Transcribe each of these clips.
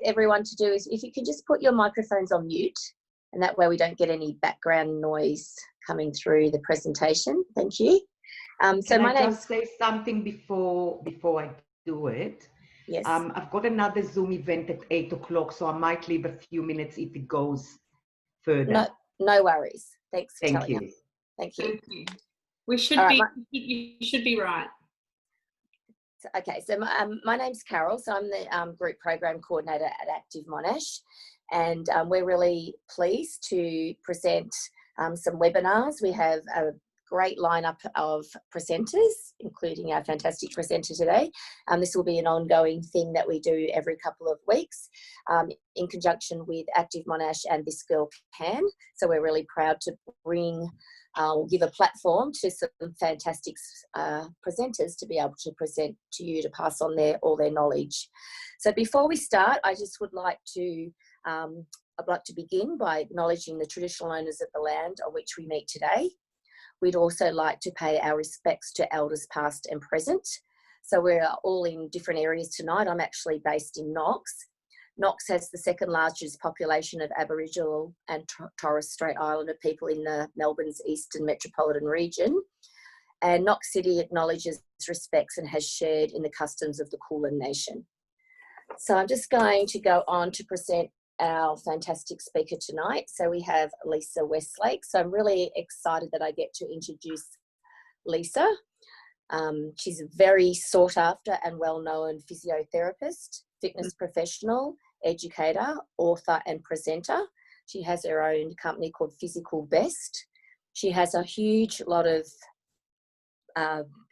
everyone to do is if you can just put your microphones on mute, and that way we don't get any background noise coming through the presentation. Thank you. So my name. Just say something before I do it. Yes. I've got another Zoom event at 8 o'clock, so I might leave a few minutes if it goes further. No worries. Thanks for Thank telling you. us. Thank you. We should be. You should be right. Okay, so my name's Carol, so I'm the Group Program Coordinator at Active Monash, and we're really pleased to present some webinars. We have a great lineup of presenters, including our fantastic presenter today. This will be an ongoing thing that we do every couple of weeks in conjunction with Active Monash and This Girl Can. So we're really proud to give a platform to some fantastic presenters to be able to present to you, to pass on all their knowledge. So before we start, I just would like to I'd like to begin by acknowledging the traditional owners of the land on which we meet today. We'd also like to pay our respects to elders past and present. So we're all in different areas tonight. I'm actually based in Knox. Knox has the second largest population of Aboriginal and Torres Strait Islander people in Melbourne's eastern metropolitan region. And Knox City acknowledges, respects and has shared in the customs of the Kulin Nation. So I'm just going to go on to present our fantastic speaker tonight. So we have Lisa Westlake. So I'm really excited that I get to introduce Lisa. She's a very sought after and well-known physiotherapist, fitness professional, educator, author and presenter. She has her own company called Physical Best. She has a huge lot of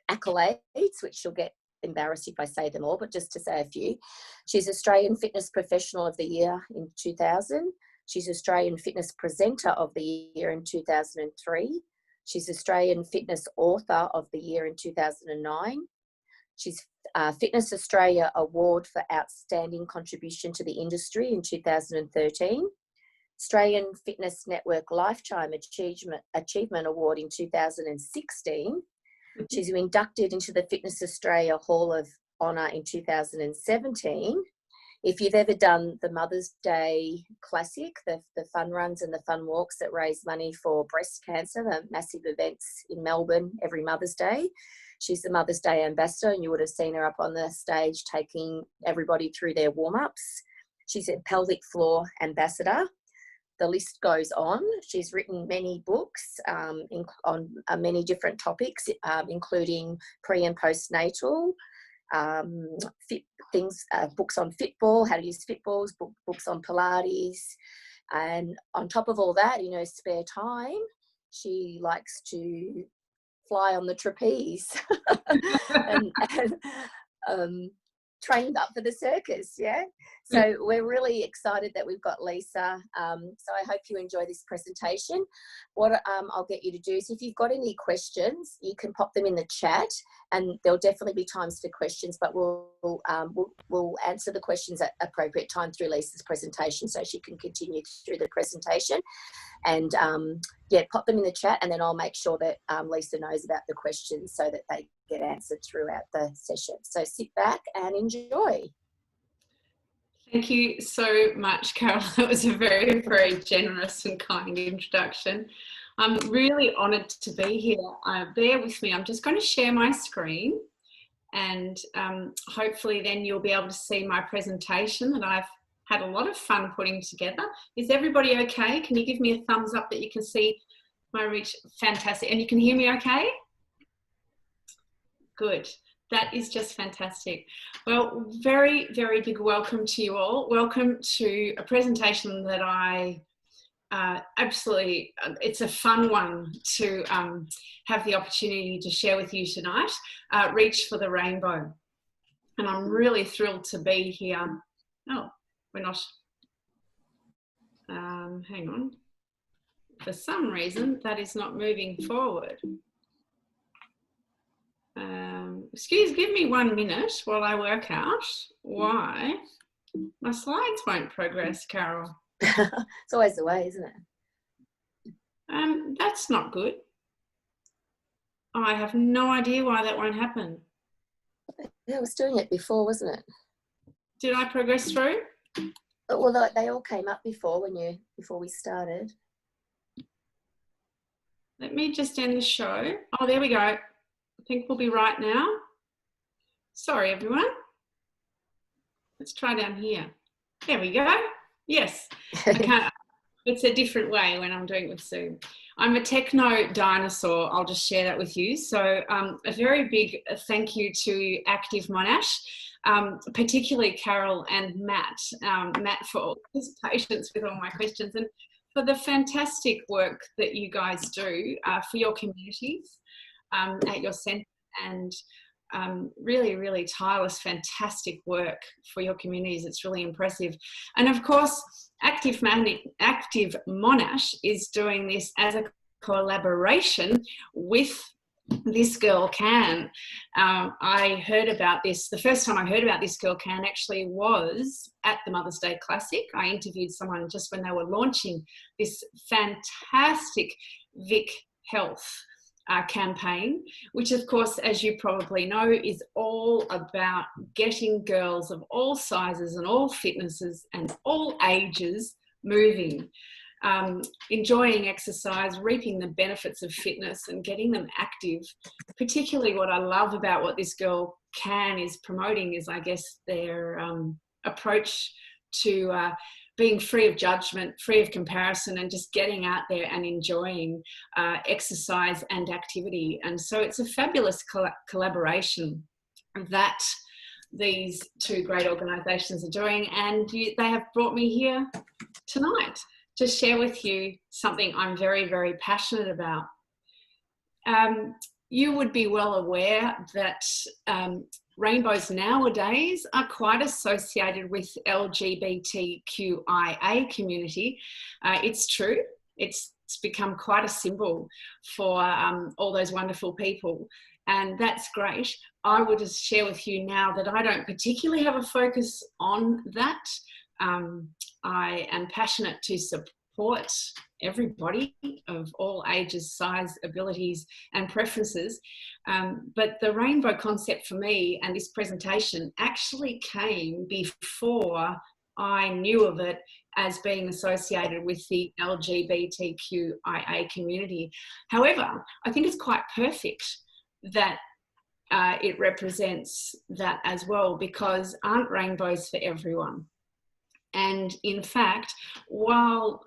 accolades, which she'll get embarrassed if I say them all, but just to say a few. She's Australian Fitness Professional of the Year in 2000. She's Australian Fitness Presenter of the Year in 2003. She's Australian Fitness Author of the Year in 2009. She's Fitness Australia Award for Outstanding Contribution to the Industry in 2013. Australian Fitness Network Lifetime Achievement Award in 2016. She's inducted into the Fitness Australia Hall of Honour in 2017. If you've ever done the Mother's Day Classic, the fun runs and the fun walks that raise money for breast cancer, the massive events in Melbourne every Mother's Day, she's the Mother's Day ambassador, and you would have seen her up on the stage taking everybody through their warm-ups. She's a pelvic floor ambassador. The list goes on. She's written many books on many different topics, including pre and postnatal, books on fitball, how to use fitballs, books on Pilates. And on top of all that, in her spare time, she likes to fly on the trapeze and trained up for the circus, yeah? So we're really excited that we've got Lisa. So I hope you enjoy this presentation. What I'll get you to do is if you've got any questions, you can pop them in the chat, and there'll definitely be times for questions, but we'll answer the questions at appropriate time through Lisa's presentation so she can continue through the presentation. And yeah, pop them in the chat, and then I'll make sure that Lisa knows about the questions so that they get answered throughout the session. So sit back and enjoy. Thank you so much, Carol. That was a very, very generous and kind introduction. I'm really honoured to be here. Bear with me. I'm just going to share my screen, and hopefully then you'll be able to see my presentation that I've had a lot of fun putting together. Is everybody okay? Can you give me a thumbs up that you can see my reach? Fantastic. And you can hear me okay? Good. That is just fantastic. Well, very, very big welcome to you all. Welcome to a presentation that I absolutely, it's a fun one to have the opportunity to share with you tonight, Reach for the Rainbow. And I'm really thrilled to be here. Oh, we're not, hang on. For some reason, that is not moving forward. Give me 1 minute while I work out why my slides won't progress, Carol. It's always the way, isn't it? That's not good. I have no idea why that won't happen. Yeah, I was doing it before, wasn't it? Did I progress through? Well, they all came up before we started. Let me just end the show. Oh, there we go. I think we'll be right now. Sorry, everyone. Let's try down here. There we go. Yes. Okay. It's a different way when I'm doing it with Zoom. I'm a techno dinosaur. I'll just share that with you. So a very big thank you to Active Monash, particularly Carol and Matt. Matt for all his patience with all my questions and for the fantastic work that you guys do for your communities at your centre, and really, really tireless, fantastic work for your communities. It's really impressive. And of course, Active Monash is doing this as a collaboration with This Girl Can. I heard about this, the first time I heard about This Girl Can actually was at the Mother's Day Classic. I interviewed someone just when they were launching this fantastic Vic Health campaign, which of course, as you probably know, is all about getting girls of all sizes and all fitnesses and all ages moving, enjoying exercise, reaping the benefits of fitness and getting them active. Particularly what I love about what This Girl Can is promoting is, I guess, their approach to being free of judgment, free of comparison, and just getting out there and enjoying exercise and activity. And so it's a fabulous collaboration that these two great organisations are doing, and they have brought me here tonight to share with you something I'm very, very passionate about. You would be well aware that rainbows nowadays are quite associated with LGBTQIA community. It's true. It's become quite a symbol for all those wonderful people, and that's great. I would just share with you now that I don't particularly have a focus on that. I am passionate to support everybody of all ages, size, abilities and preferences. But the rainbow concept for me and this presentation actually came before I knew of it as being associated with the LGBTQIA community. However, I think it's quite perfect that it represents that as well, because aren't rainbows for everyone? And in fact, while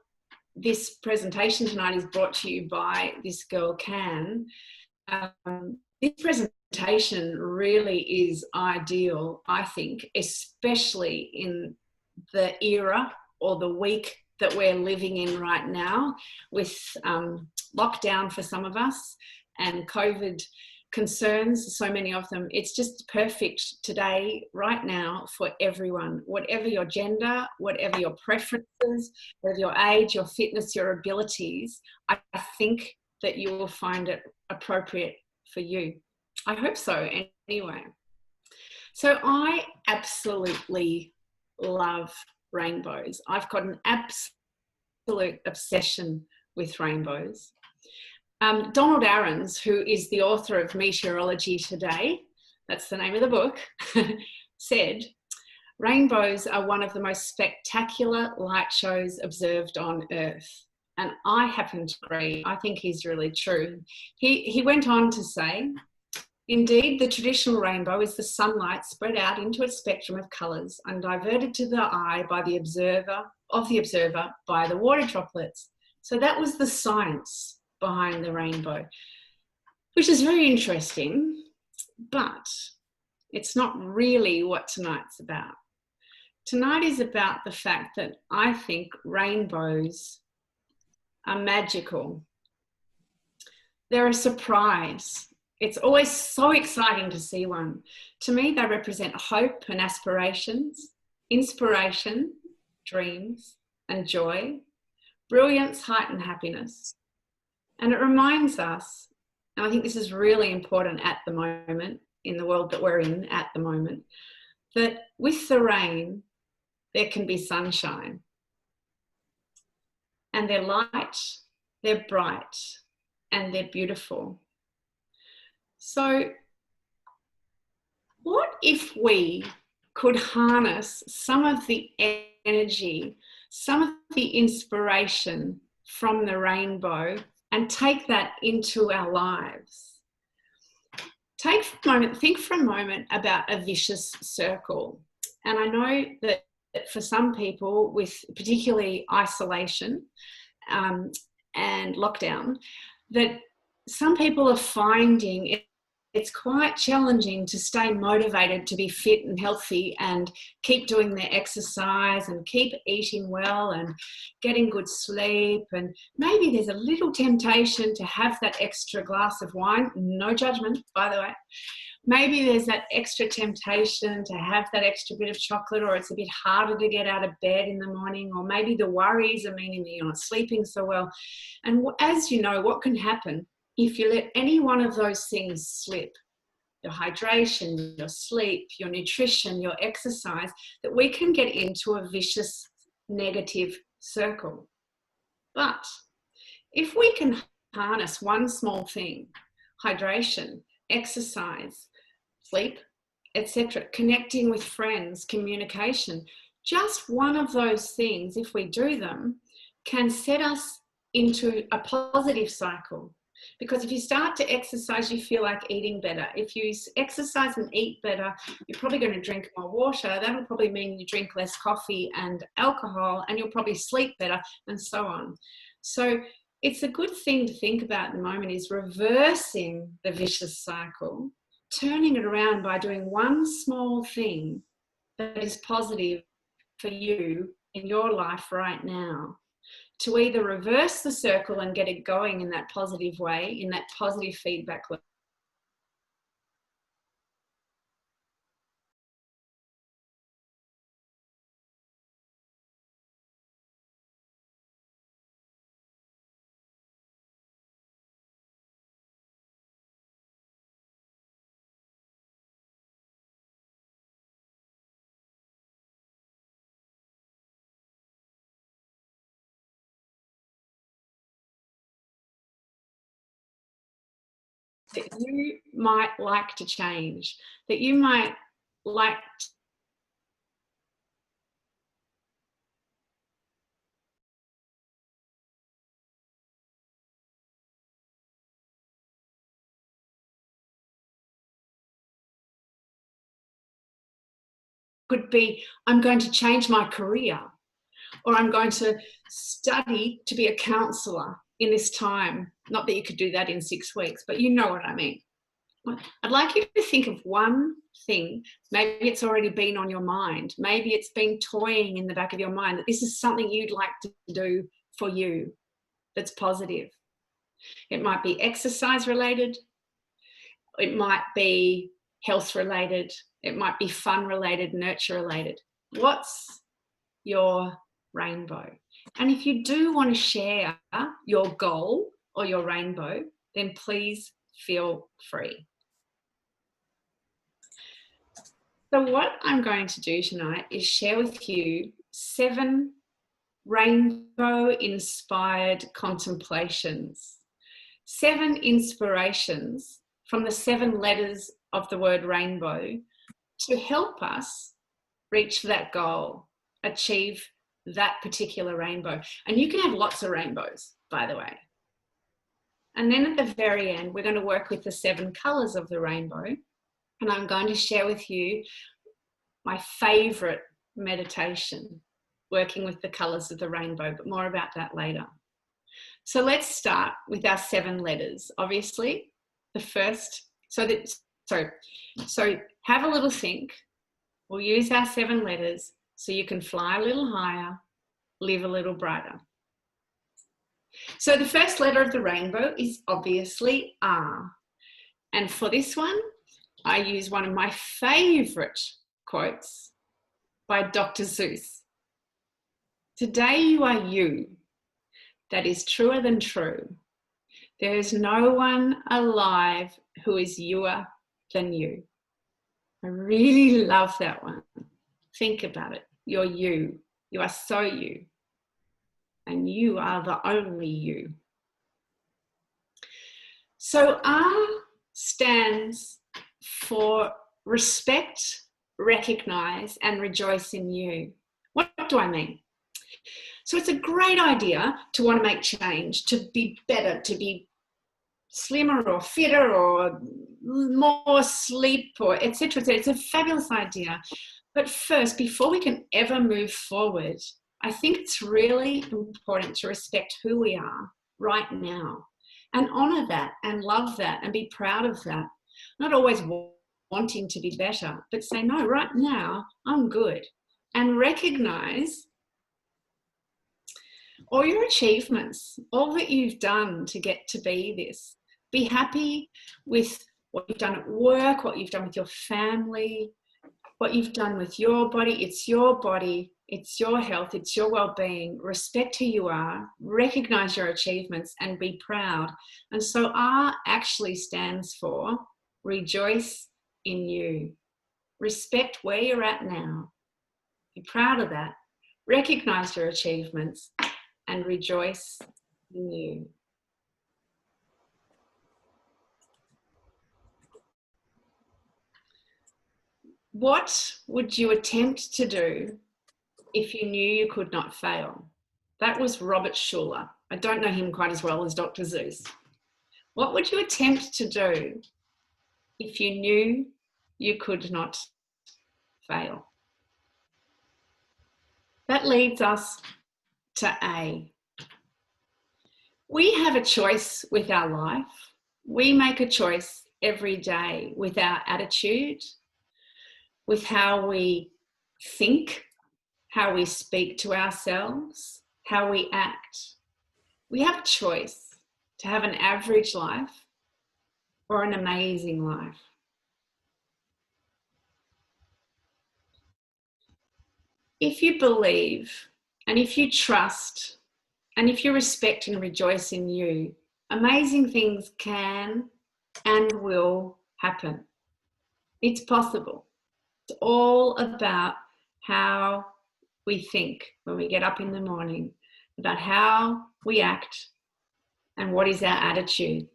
this presentation tonight is brought to you by This Girl Can, this presentation really is ideal, I think, especially in the era or the week that we're living in right now, with lockdown for some of us and COVID concerns, so many of them. It's just perfect today, right now, for everyone, whatever your gender, whatever your preferences, whatever your age, your fitness, your abilities. I think that you will find it appropriate for you. I hope so, anyway. So I absolutely love rainbows. I've got an absolute obsession with rainbows. Donald Aarons, who is the author of Meteorology Today, that's the name of the book, said, rainbows are one of the most spectacular light shows observed on Earth. And I happen to agree. I think he's really true. He went on to say, indeed, the traditional rainbow is the sunlight spread out into its spectrum of colours and diverted to the eye by the observer by the water droplets. So that was the science behind the rainbow, which is very interesting, but it's not really what tonight's about. Tonight is about the fact that I think rainbows are magical. They're a surprise. It's always so exciting to see one. To me, they represent hope and aspirations, inspiration, dreams and joy, brilliance, height and happiness. And it reminds us, and I think this is really important at the moment, in the world that we're in at the moment, that with the rain, there can be sunshine. And they're light, they're bright, and they're beautiful. So what if we could harness some of the energy, some of the inspiration from the rainbow, and take that into our lives. Think for a moment about a vicious circle. And I know that for some people, with particularly isolation and lockdown, that some people are finding it's quite challenging to stay motivated to be fit and healthy and keep doing their exercise and keep eating well and getting good sleep. And maybe there's a little temptation to have that extra glass of wine. No judgment, by the way. Maybe there's that extra temptation to have that extra bit of chocolate, or it's a bit harder to get out of bed in the morning, or maybe the worries are meaning that you're not sleeping so well. And as you know, what can happen if you let any one of those things slip, your hydration, your sleep, your nutrition, your exercise, that we can get into a vicious negative circle. But if we can harness one small thing, hydration, exercise, sleep, etc., connecting with friends, communication, just one of those things, if we do them, can set us into a positive cycle. Because if you start to exercise, you feel like eating better. If you exercise and eat better, you're probably going to drink more water. That'll probably mean you drink less coffee and alcohol, and you'll probably sleep better, and so on. So it's a good thing to think about at the moment, is reversing the vicious cycle, turning it around by doing one small thing that is positive for you in your life right now, to either reverse the circle and get it going in that positive way, in that positive feedback loop. That you might like to change, that you might like could be, I'm going to change my career, or I'm going to study to be a counsellor in this time. Not that you could do that in 6 weeks, but you know what I mean. I'd like you to think of one thing. Maybe it's already been on your mind. Maybe it's been toying in the back of your mind that this is something you'd like to do for you that's positive. It might be exercise related. It might be health related. It might be fun related, nurture related. What's your rainbow? And if you do want to share your goal or your rainbow, then please feel free. So what I'm going to do tonight is share with you 7 rainbow-inspired contemplations. 7 inspirations from the 7 letters of the word rainbow to help us reach that goal, achieve that particular rainbow. And you can have lots of rainbows, by the way. And then at the very end, we're going to work with the 7 colours of the rainbow. And I'm going to share with you my favourite meditation, working with the colours of the rainbow, but more about that later. So let's start with our 7 letters. Obviously, the first, so have a little think. We'll use our 7 letters so you can fly a little higher, live a little brighter. So the first letter of the rainbow is obviously R. And for this one, I use one of my favourite quotes by Dr. Seuss. Today you are you. That is truer than true. There is no one alive who is youer than you. I really love that one. Think about it. You're you. You are so you. And you are the only you. So R stands for respect, recognise and rejoice in you. What What do I mean? So it's a great idea to want to make change, to be better, to be slimmer or fitter or more sleep or etc. It's a fabulous idea. But first, before we can ever move forward, I think it's really important to respect who we are right now and honour that and love that and be proud of that. Not always wanting to be better, but say, no, right now I'm good. And recognise all your achievements, all that you've done to get to be this. Be happy with what you've done at work, what you've done with your family, what you've done with your body. It's your body, it's your health, it's your well-being. Respect who you are, recognise your achievements and be proud. And so R actually stands for rejoice in you. Respect where you're at now. Be proud of that. Recognise your achievements and rejoice in you. What would you attempt to do if you knew you could not fail? That was Robert Schuller. I don't know him quite as well as Dr. Zeus. What would you attempt to do if you knew you could not fail? That leads us to A. We have a choice with our life. We make a choice every day with our attitude, with how we think, how we speak to ourselves, how we act. We have a choice to have an average life or an amazing life. If you believe and if you trust and if you respect and rejoice in you, amazing things can and will happen. It's possible. It's all about how we think when we get up in the morning, about how we act and what is our attitude.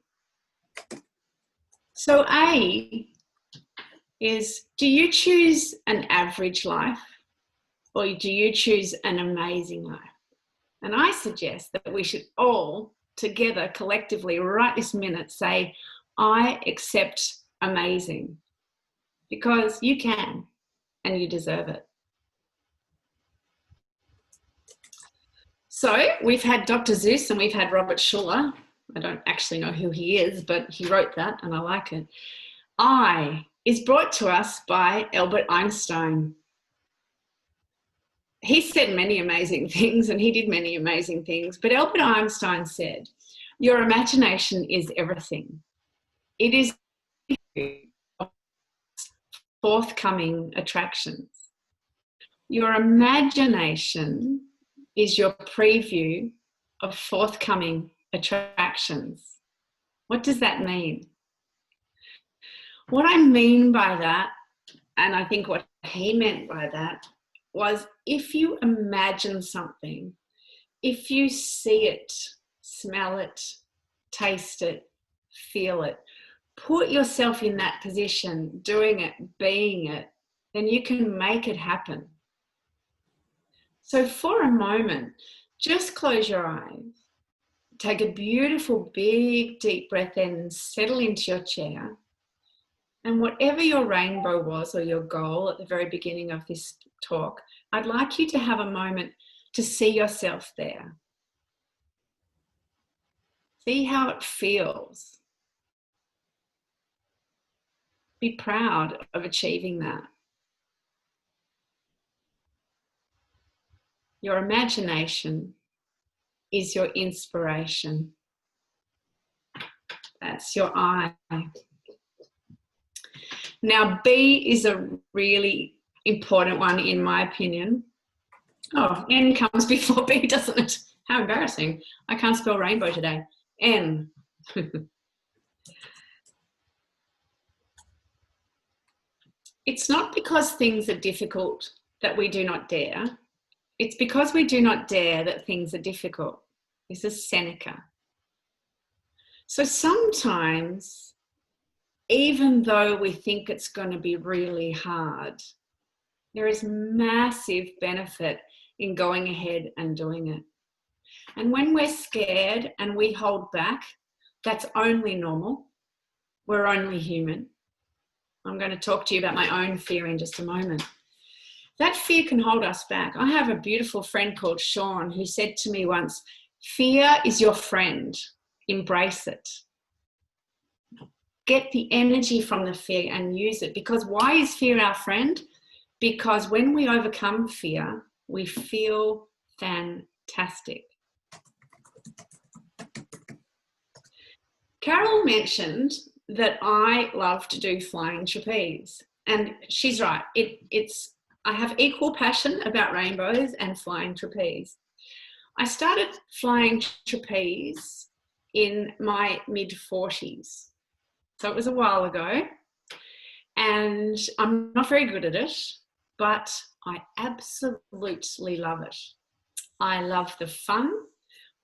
So A is, do you choose an average life or do you choose an amazing life? And I suggest that we should all together collectively right this minute say, I accept amazing, because you can and you deserve it. So we've had Dr. Zeus and we've had Robert Schuller. I don't actually know who he is, but he wrote that and I like it. I is brought to us by Albert Einstein. He said many amazing things and he did many amazing things, but Albert Einstein said, your imagination is everything. It is forthcoming attractions. Your imagination is your preview of forthcoming attractions. What does that mean? What I mean by that, and I think what he meant by that, was if you imagine something, if you see it, smell it, taste it, feel it, put yourself in that position, doing it, being it, then you can make it happen. So for a moment, just close your eyes, take a beautiful, big, deep breath in and settle into your chair. And whatever your rainbow was or your goal at the very beginning of this talk, I'd like you to have a moment to see yourself there. See how it feels. Be proud of achieving that. Your imagination is your inspiration. That's your I. Now, B is a really important one in my opinion. Oh, N comes before B, doesn't it? How embarrassing. I can't spell rainbow today. N. It's not because things are difficult that we do not dare. It's because we do not dare that things are difficult. This is Seneca. So sometimes, even though we think it's going to be really hard, there is massive benefit in going ahead and doing it. And when we're scared and we hold back, that's only normal. We're only human. I'm going to talk to you about my own fear in just a moment. That fear can hold us back. I have a beautiful friend called Sean who said to me once, fear is your friend. Embrace it. Get the energy from the fear and use it. Because why is fear our friend? Because when we overcome fear, we feel fantastic. Carol mentioned that I love to do flying trapeze. And she's right. I have equal passion about rainbows and flying trapeze. I started flying trapeze in my mid-40s. So it was a while ago. And I'm not very good at it, but I absolutely love it. I love the fun.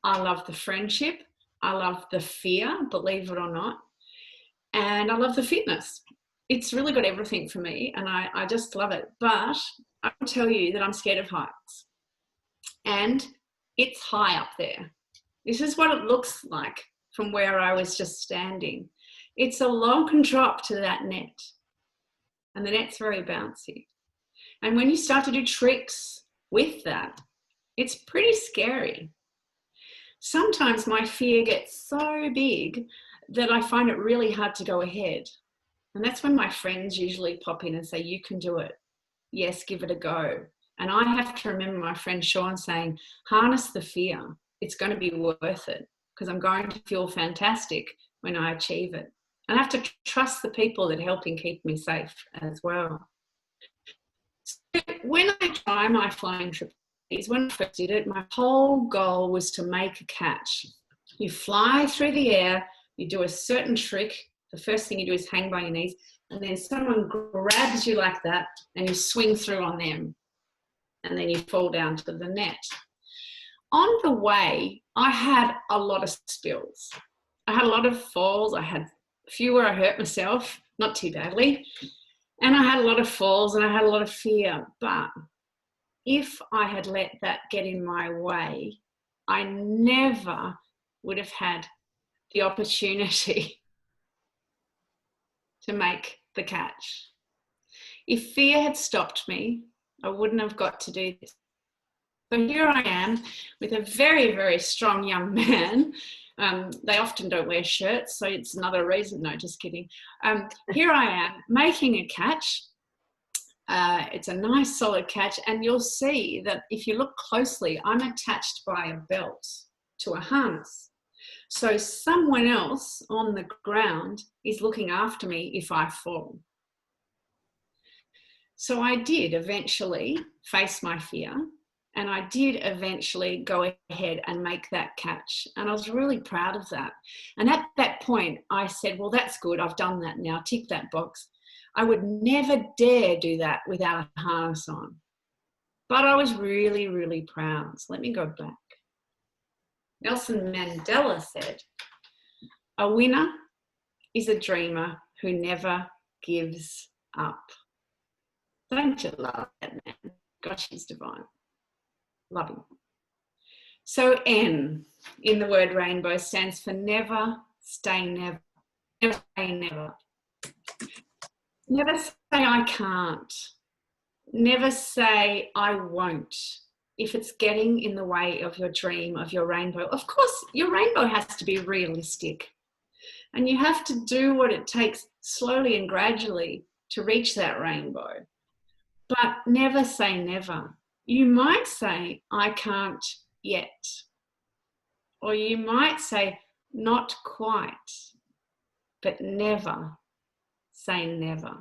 I love the friendship. I love the fear, believe it or not. And I love the fitness. It's really got everything for me, and I just love it. But I will tell you that I'm scared of heights. And it's high up there. This is what it looks like from where I was just standing. It's a long drop to that net. And the net's very bouncy. And when you start to do tricks with that, it's pretty scary. Sometimes my fear gets so big that I find it really hard to go ahead. And that's when my friends usually pop in and say, you can do it. Yes, give it a go. And I have to remember my friend Sean saying, harness the fear. It's going to be worth it because I'm going to feel fantastic when I achieve it. And I have to trust the people that are helping keep me safe as well. So when I try my flying trapeze, when I first did it, my whole goal was to make a catch. You fly through the air, you do a certain trick. The first thing you do is hang by your knees, and then someone grabs you like that and you swing through on them, and then you fall down to the net. On the way, I had a lot of spills. I had a lot of falls. I had a few where I hurt myself, not too badly. And I had a lot of falls and I had a lot of fear. But if I had let that get in my way, I never would have had the opportunity to make the catch. If fear had stopped me, I wouldn't have got to do this. So here I am with a very, very strong young man. They often don't wear shirts, so it's another reason. No, just kidding. Here I am making a catch. It's a nice solid catch, and you'll see that if you look closely, I'm attached by a belt to a harness. So someone else on the ground is looking after me if I fall. So I did eventually face my fear, and I did eventually go ahead and make that catch. And I was really proud of that. And at that point, I said, well, that's good. I've done that now. Tick that box. I would never dare do that without a harness on. But I was really, really proud. So let me go back. Nelson Mandela said, a winner is a dreamer who never gives up. Don't you love that man? Gosh, he's divine. Love him. So N in the word rainbow stands for never say never. Never say never. Never say I can't. Never say I won't. If it's getting in the way of your dream, of your rainbow. Of course, your rainbow has to be realistic. And you have to do what it takes slowly and gradually to reach that rainbow. But never say never. You might say, I can't yet. Or you might say, not quite. But never say never.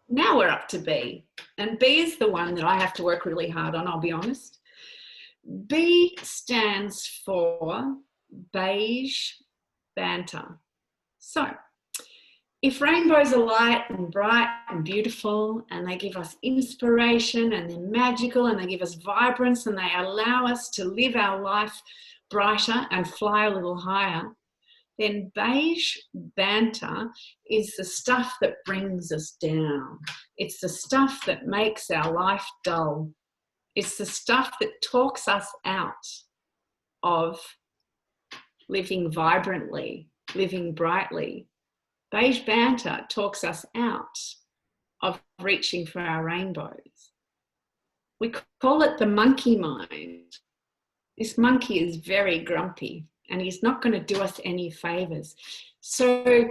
Now we're up to B. And B is the one that I have to work really hard on, I'll be honest. B stands for Beige Banter. So, if rainbows are light and bright and beautiful and they give us inspiration and they're magical and they give us vibrance and they allow us to live our life brighter and fly a little higher, then beige banter is the stuff that brings us down. It's the stuff that makes our life dull. It's the stuff that talks us out of living vibrantly, living brightly. Beige banter talks us out of reaching for our rainbows. We call it the monkey mind. This monkey is very grumpy and he's not going to do us any favors. So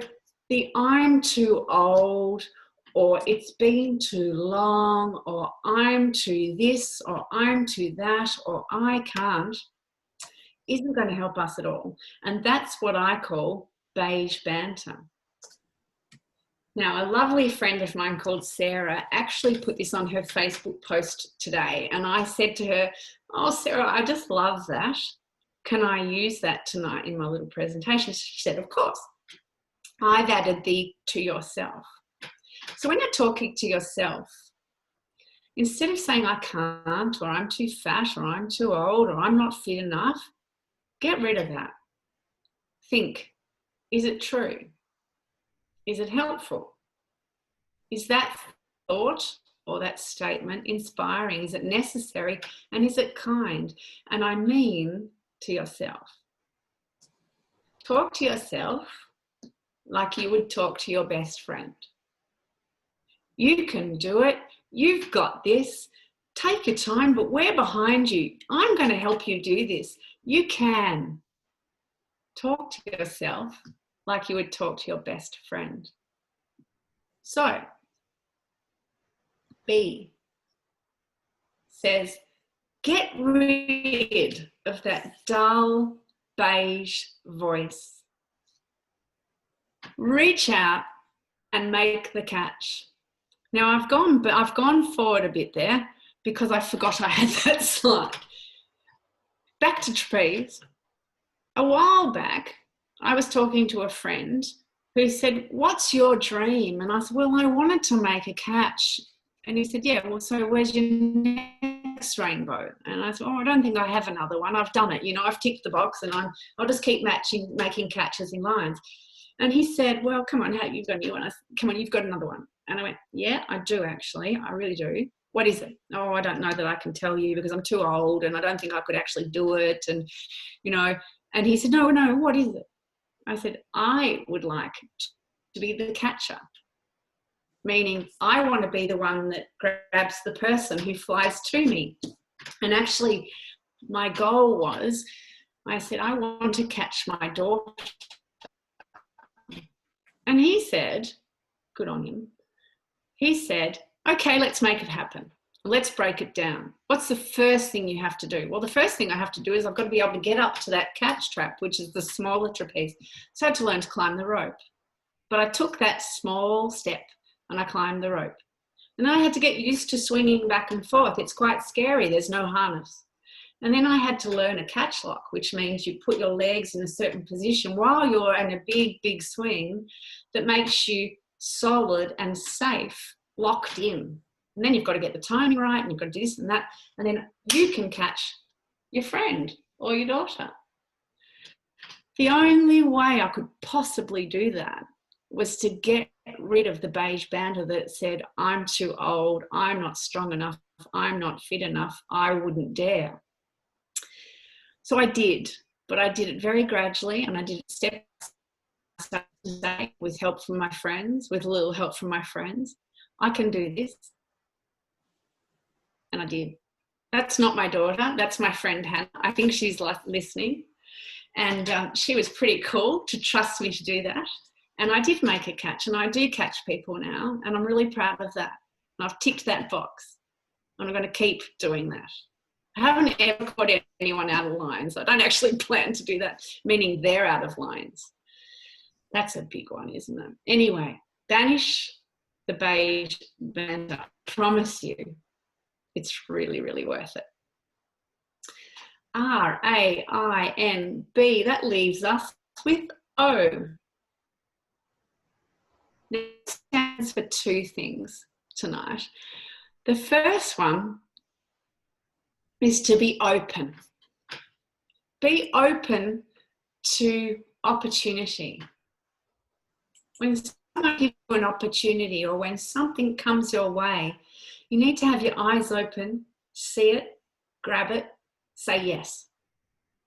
the I'm too old, or it's been too long, or I'm too this, or I'm too that, or I can't, isn't going to help us at all. And that's what I call beige banter. Now, a lovely friend of mine called Sarah actually put this on her Facebook post today. And I said to her, oh, Sarah, I just love that. Can I use that tonight in my little presentation? She said, of course. I've added the to yourself. So when you're talking to yourself, instead of saying I can't, or I'm too fat, or I'm too old, or I'm not fit enough, get rid of that. Think, is it true? Is it helpful? Is that thought or that statement inspiring? Is it necessary? And is it kind? And I mean to yourself. Talk to yourself like you would talk to your best friend. You can do it. You've got this. Take your time, but we're behind you. I'm going to help you do this. You can. Talk to yourself like you would talk to your best friend. So, B says, get rid of that dull beige voice. Reach out and make the catch. Now I've gone forward a bit there because I forgot I had that slide. Back to trapeze. A while back, I was talking to a friend who said, what's your dream? And I said, well, I wanted to make a catch. And he said, yeah, well, so where's your next rainbow? And I said, oh, I don't think I have another one. I've done it. You know, I've ticked the box and I'll just keep making catches in lines. And he said, well, come on, you've got a new one. I said, come on, you've got another one. And I went, yeah, I do actually. I really do. What is it? Oh, I don't know that I can tell you because I'm too old and I don't think I could actually do it. And, you know, and he said, no, what is it? I said, I would like to be the catcher, meaning I want to be the one that grabs the person who flies to me. And actually, my goal was, I said, I want to catch my daughter. And he said, good on him, he said, okay, let's make it happen. Let's break it down. What's the first thing you have to do? Well, the first thing I have to do is I've got to be able to get up to that catch trap, which is the smaller trapeze. So I had to learn to climb the rope. But I took that small step and I climbed the rope. And then I had to get used to swinging back and forth. It's quite scary. There's no harness. And then I had to learn a catch lock, which means you put your legs in a certain position while you're in a big, big swing that makes you solid and safe, locked in. And then you've got to get the timing right and you've got to do this and that. And then you can catch your friend or your daughter. The only way I could possibly do that was to get rid of the beige banter that said, I'm too old, I'm not strong enough, I'm not fit enough, I wouldn't dare. So I did, but I did it very gradually and I did it step by step with help from my friends, with a little help from my friends. I can do this. And I did. That's not my daughter. That's my friend Hannah. I think she's listening. And she was pretty cool to trust me to do that. And I did make a catch and I do catch people now. And I'm really proud of that. And I've ticked that box. And I'm going to keep doing that. I haven't ever caught anyone out of lines. I don't actually plan to do that, meaning they're out of lines. That's a big one, isn't it? Anyway, banish the beige banter. I promise you. It's really, really worth it. R-A-I-N-B, that leaves us with O. It stands for two things tonight. The first one is to be open. Be open to opportunity. When someone gives you an opportunity or when something comes your way, you need to have your eyes open, see it, grab it, say yes.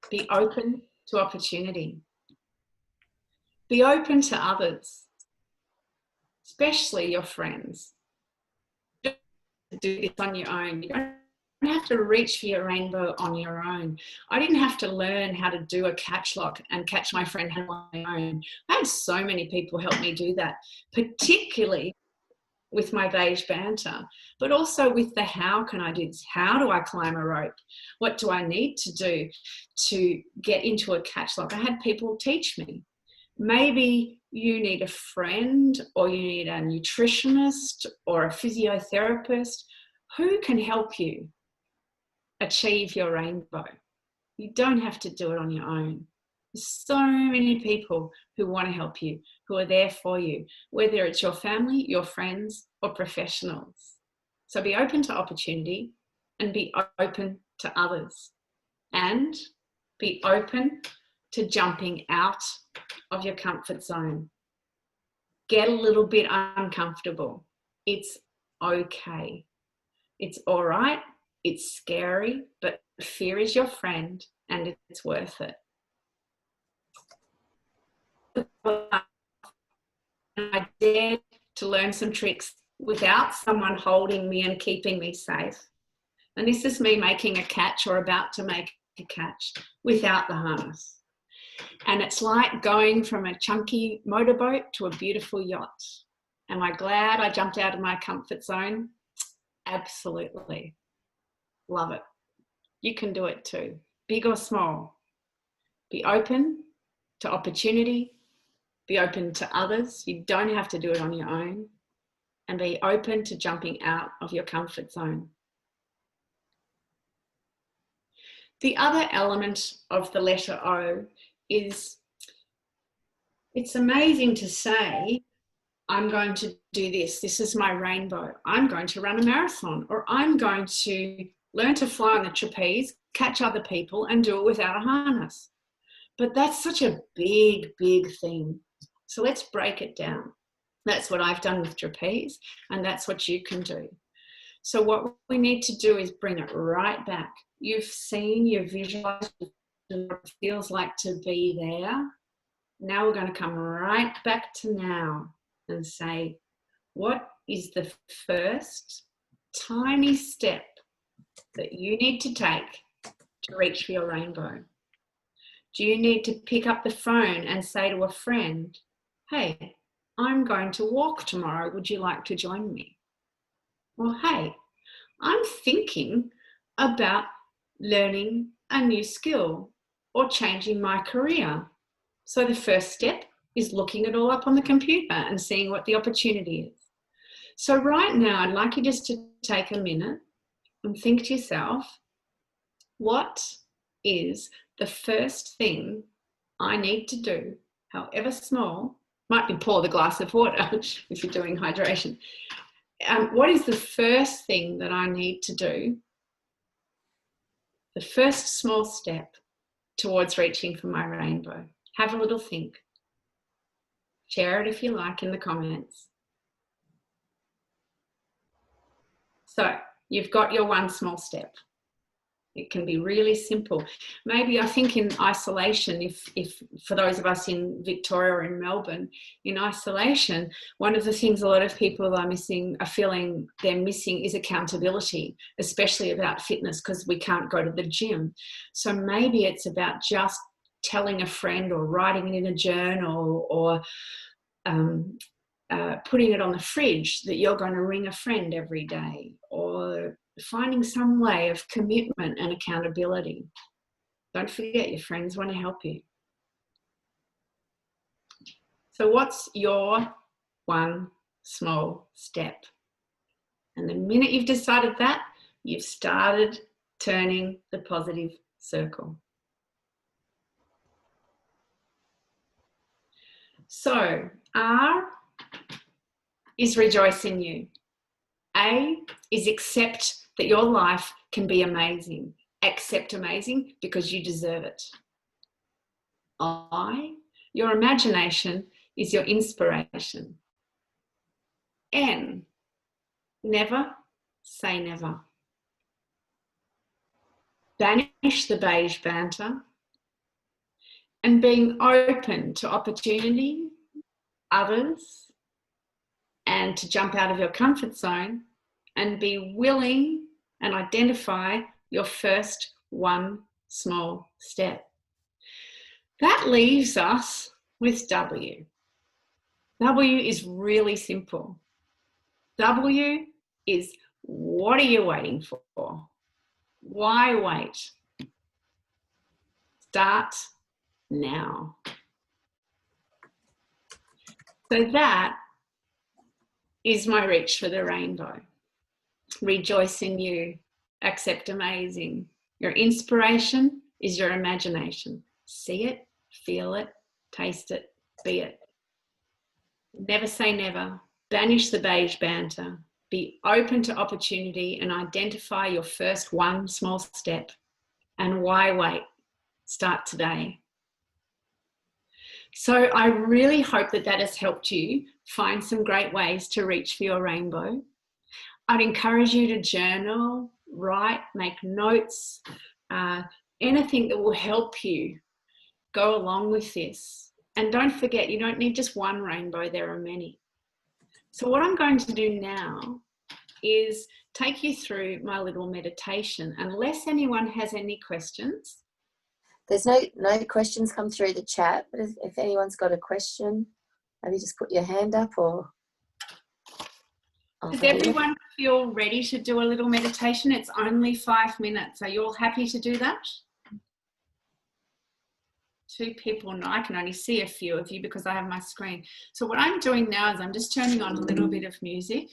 Be open to opportunity. Be open to others, especially your friends. You don't do this on your own. You don't have to reach for your rainbow on your own. I didn't have to learn how to do a catch lock and catch my friend on my own. I had so many people help me do that, particularly with my Beige Banter, but also with the how can I do this? How do I climb a rope? What do I need to do to get into a catch lock? I had people teach me. Maybe you need a friend or you need a nutritionist or a physiotherapist who can help you achieve your rainbow. You don't have to do it on your own. There's so many people who want to help you, who are there for you, whether it's your family, your friends, or professionals. So be open to opportunity and be open to others. And be open to jumping out of your comfort zone. Get a little bit uncomfortable. It's okay. It's all right. It's scary, but fear is your friend and it's worth it. I dared to learn some tricks without someone holding me and keeping me safe. And this is me making a catch or about to make a catch without the harness. And it's like going from a chunky motorboat to a beautiful yacht. Am I glad I jumped out of my comfort zone? Absolutely. Love it. You can do it too, big or small. Be open to opportunity. Be open to others. You don't have to do it on your own. And be open to jumping out of your comfort zone. The other element of the letter O is, it's amazing to say, I'm going to do this. This is my rainbow. I'm going to run a marathon, or I'm going to learn to fly on the trapeze, catch other people and do it without a harness. But that's such a big, big thing. So let's break it down. That's what I've done with trapeze, and that's what you can do. So what we need to do is bring it right back. You've seen, you've visualized what it feels like to be there. Now we're going to come right back to now and say, what is the first tiny step that you need to take to reach for your rainbow? Do you need to pick up the phone and say to a friend, hey, I'm going to walk tomorrow. Would you like to join me? Or, hey, I'm thinking about learning a new skill or changing my career. So the first step is looking it all up on the computer and seeing what the opportunity is. So right now, I'd like you just to take a minute and think to yourself, what is the first thing I need to do, however small? Might be pour the glass of water if you're doing hydration. What is the first thing that I need to do? The first small step towards reaching for my rainbow. Have a little think. Share it if you like in the comments. So you've got your one small step. It can be really simple. Maybe I think in isolation, if for those of us in Victoria or in Melbourne, in isolation, one of the things a lot of people are feeling they're missing is accountability, especially about fitness, because we can't go to the gym. So maybe it's about just telling a friend or writing it in a journal or putting it on the fridge that you're going to ring a friend every day, or finding some way of commitment and accountability. Don't forget, your friends want to help you. So what's your one small step? And the minute you've decided that, you've started turning the positive circle. So R is rejoice in you. A is accept that your life can be amazing. Accept amazing because you deserve it. I your imagination is your inspiration. N, never say never. Banish the beige banter and being open to opportunity, others, and to jump out of your comfort zone and be willing and identify your first one small step. That leaves us with W. W is really simple. W is, what are you waiting for? Why wait? Start now. So that is my reach for the rainbow. Rejoice in you. Accept amazing. Your inspiration is your imagination. See it, feel it, taste it, be it. Never say never. Banish the beige banter. Be open to opportunity and identify your first one small step. And why wait? Start today. So I really hope that that has helped you find some great ways to reach for your rainbow. I'd encourage you to journal, write, make notes, anything that will help you go along with this. And don't forget, you don't need just one rainbow, there are many. So what I'm going to do now is take you through my little meditation, unless anyone has any questions. There's no questions come through the chat, but if anyone's got a question, maybe just put your hand up or... Does everyone feel ready to do a little meditation? It's only 5 minutes. Are you all happy to do that? 2 people, no, I can only see a few of you because I have my screen. So what I'm doing now is I'm just turning on a little bit of music.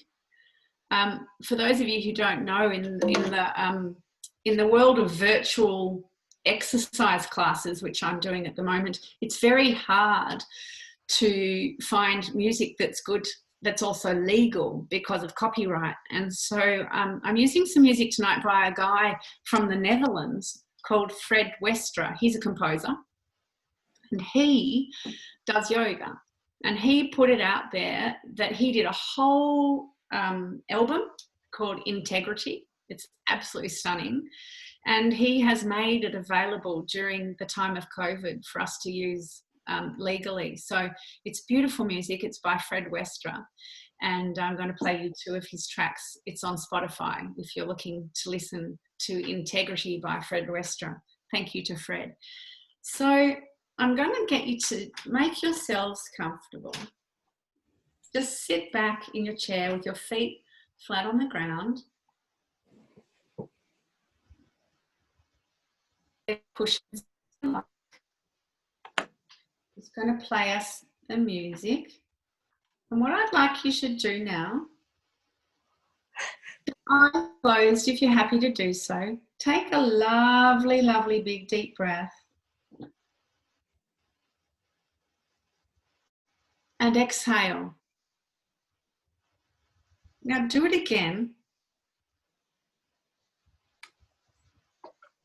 For those of you who don't know, in the world of virtual exercise classes, which I'm doing at the moment, it's very hard to find music that's good, that's also legal because of copyright. And so I'm using some music tonight by a guy from the Netherlands called Fred Westra. He's a composer and he does yoga. And he put it out there that he did a whole album called Integrity. It's absolutely stunning. And he has made it available during the time of COVID for us to use legally. So it's beautiful music. It's by Fred Westra. And I'm going to play you 2 of his tracks. It's on Spotify if you're looking to listen to Integrity by Fred Westra. Thank you to Fred. So I'm going to get you to make yourselves comfortable. Just sit back in your chair with your feet flat on the ground. Push. It's going to play us the music. And what I'd like you should do now, eyes closed if you're happy to do so. Take a lovely, lovely big deep breath. And exhale. Now do it again.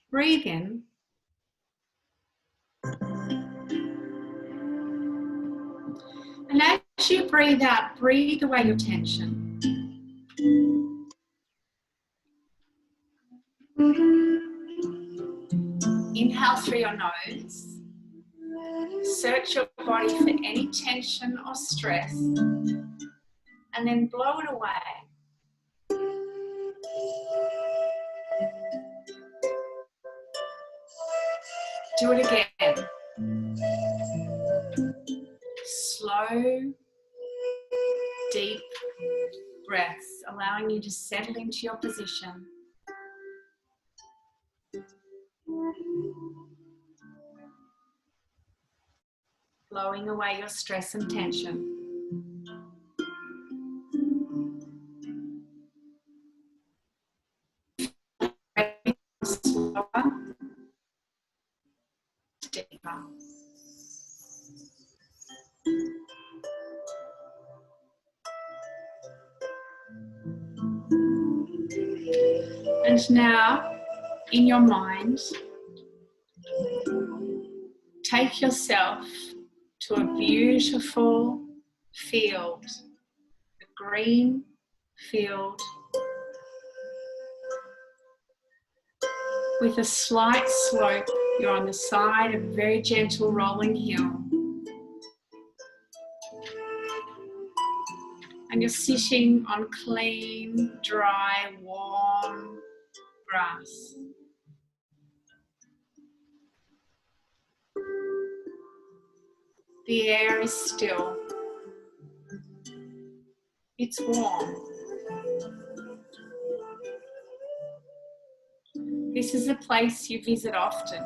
Breathe in. And as you breathe out, breathe away your tension. Inhale through your nose. Search your body for any tension or stress. And then blow it away. Do it again. Slow, deep breaths, allowing you to settle into your position. Blowing away your stress and tension. Slower, deeper. And now, in your mind, take yourself to a beautiful field, a green field with a slight slope. You're on the side of a very gentle rolling hill. And you're sitting on clean, dry, warm grass. The air is still. It's warm. This is a place you visit often.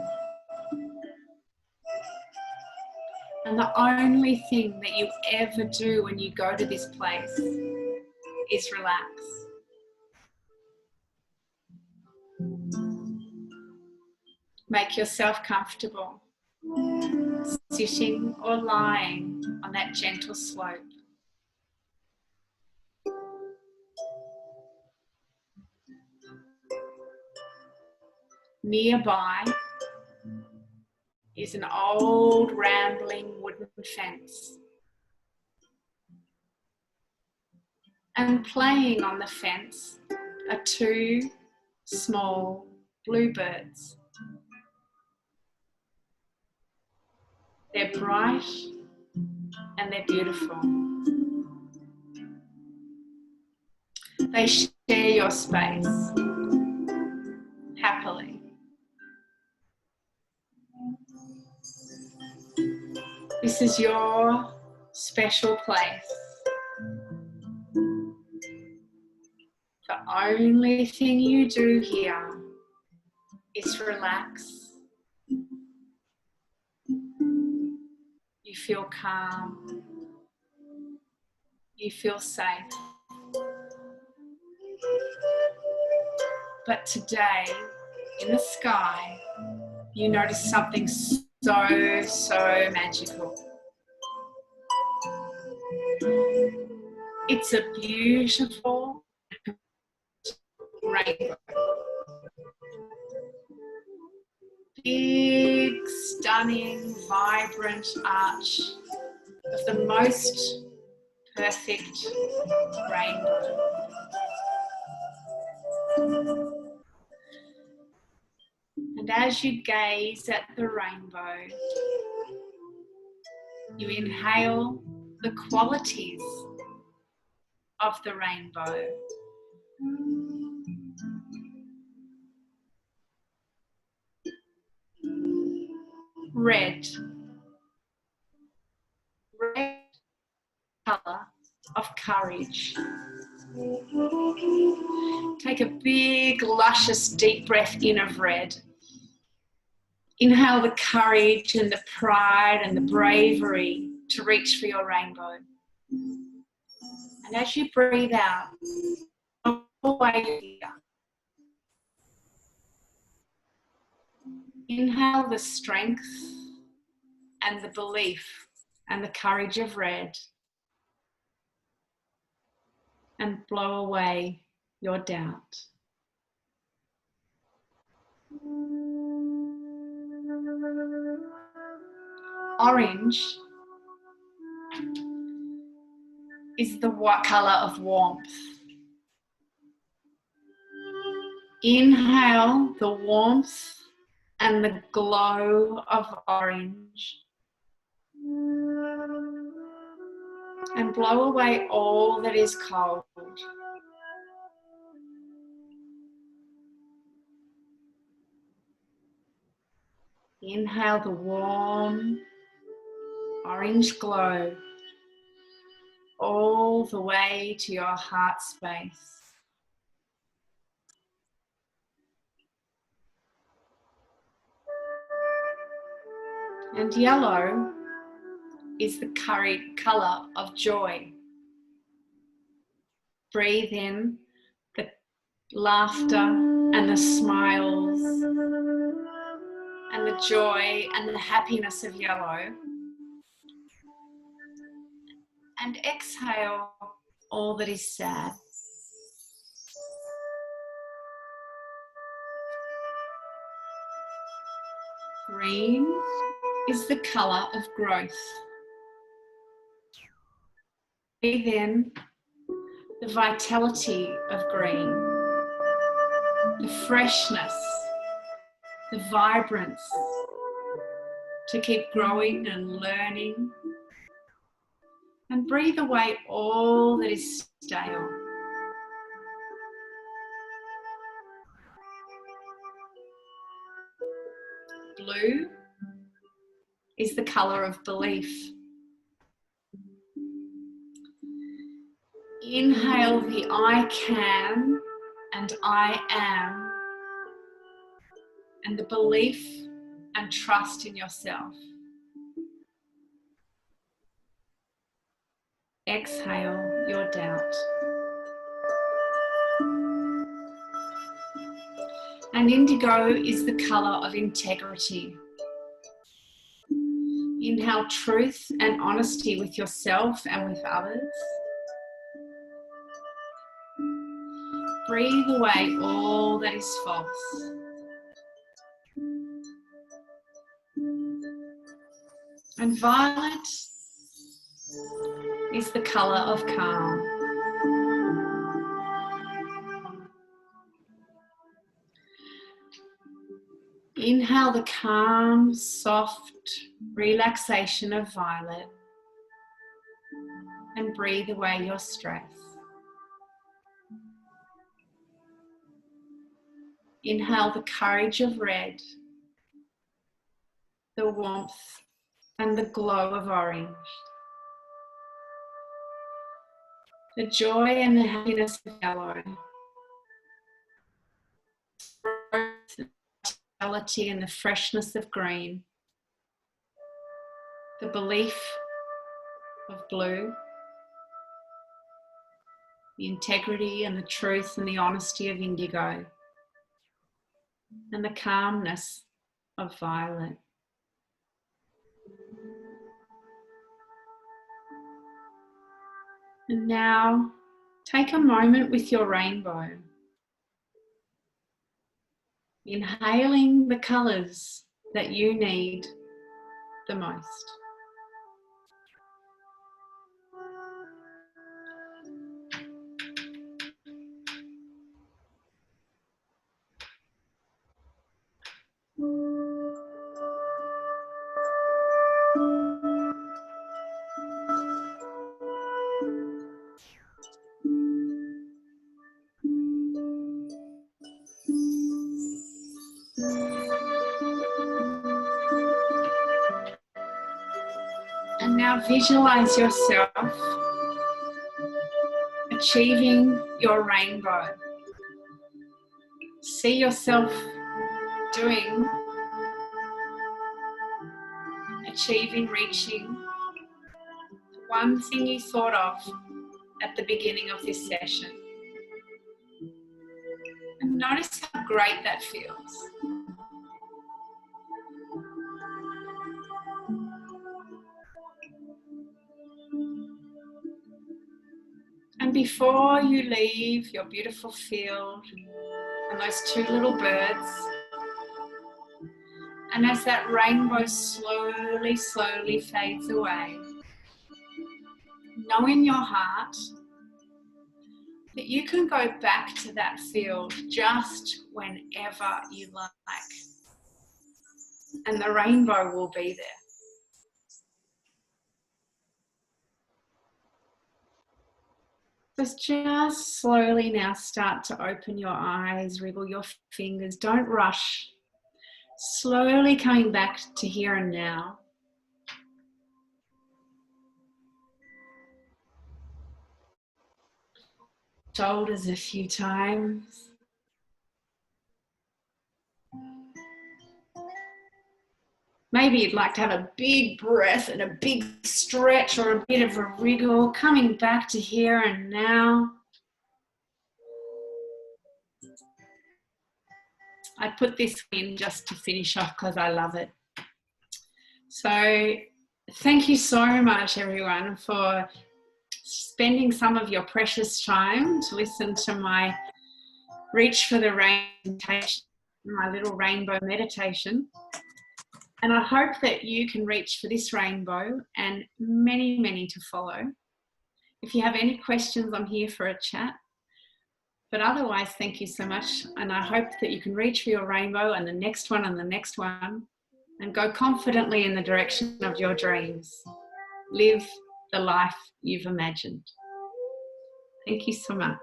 And the only thing that you ever do when you go to this place is relax. Make yourself comfortable, sitting or lying on that gentle slope. Nearby is an old rambling wooden fence. And playing on the fence are two small bluebirds. They're bright and they're beautiful. They share your space happily. This is your special place. The only thing you do here is relax. You feel calm. You feel safe. But today, in the sky, you notice something so magical. It's a beautiful rainbow. Big, stunning, vibrant arch of the most perfect rainbow. And as you gaze at the rainbow, you inhale the qualities of the rainbow. Red. Red colour of courage. Take a big, luscious, deep breath in of red. Inhale the courage and the pride and the bravery to reach for your rainbow. And as you breathe out, away here. Inhale the strength and the belief and the courage of red. And blow away your doubt. Orange is the colour of warmth. Inhale the warmth and the glow of orange. And blow away all that is cold. Inhale the warm orange glow all the way to your heart space. And yellow is the colour of joy. Breathe in the laughter and the smiles and the joy and the happiness of yellow. And exhale all that is sad. Green is the colour of growth. breathe in the vitality of green, the freshness, the vibrance to keep growing and learning. And breathe away all that is stale. Blue is the colour of belief. Inhale the I can and I am, and the belief and trust in yourself. Exhale your doubt. And indigo is the colour of integrity. Inhale truth and honesty with yourself and with others. Breathe away all that is false. And violet is the colour of calm. Inhale the calm, soft relaxation of violet and breathe away your stress. Inhale the courage of red, the warmth and the glow of orange, the joy and the happiness of yellow, the vitality and the freshness of green, the belief of blue, the integrity and the truth and the honesty of indigo, and the calmness of violet. And now take a moment with your rainbow, inhaling the colours that you need the most. And now visualize yourself achieving your rainbow. See yourself achieving, reaching the one thing you thought of at the beginning of this session. And notice how great that feels. And before you leave your beautiful field and those two little birds, and as that rainbow slowly, slowly fades away, know in your heart that you can go back to that field just whenever you like. And the rainbow will be there. Just slowly now start to open your eyes, wriggle your fingers. Don't rush. Slowly coming back to here and now. Shoulders a few times. Maybe you'd like to have a big breath and a big stretch or a bit of a wriggle, coming back to here and now. I put this in just to finish off because I love it. So thank you so much, everyone, for spending some of your precious time to listen to my Reach for the Rain meditation, my little rainbow meditation. And I hope that you can reach for this rainbow and many, many to follow. If you have any questions, I'm here for a chat. But otherwise, thank you so much. And I hope that you can reach for your rainbow and the next one and the next one, and go confidently in the direction of your dreams. Live the life you've imagined. Thank you so much.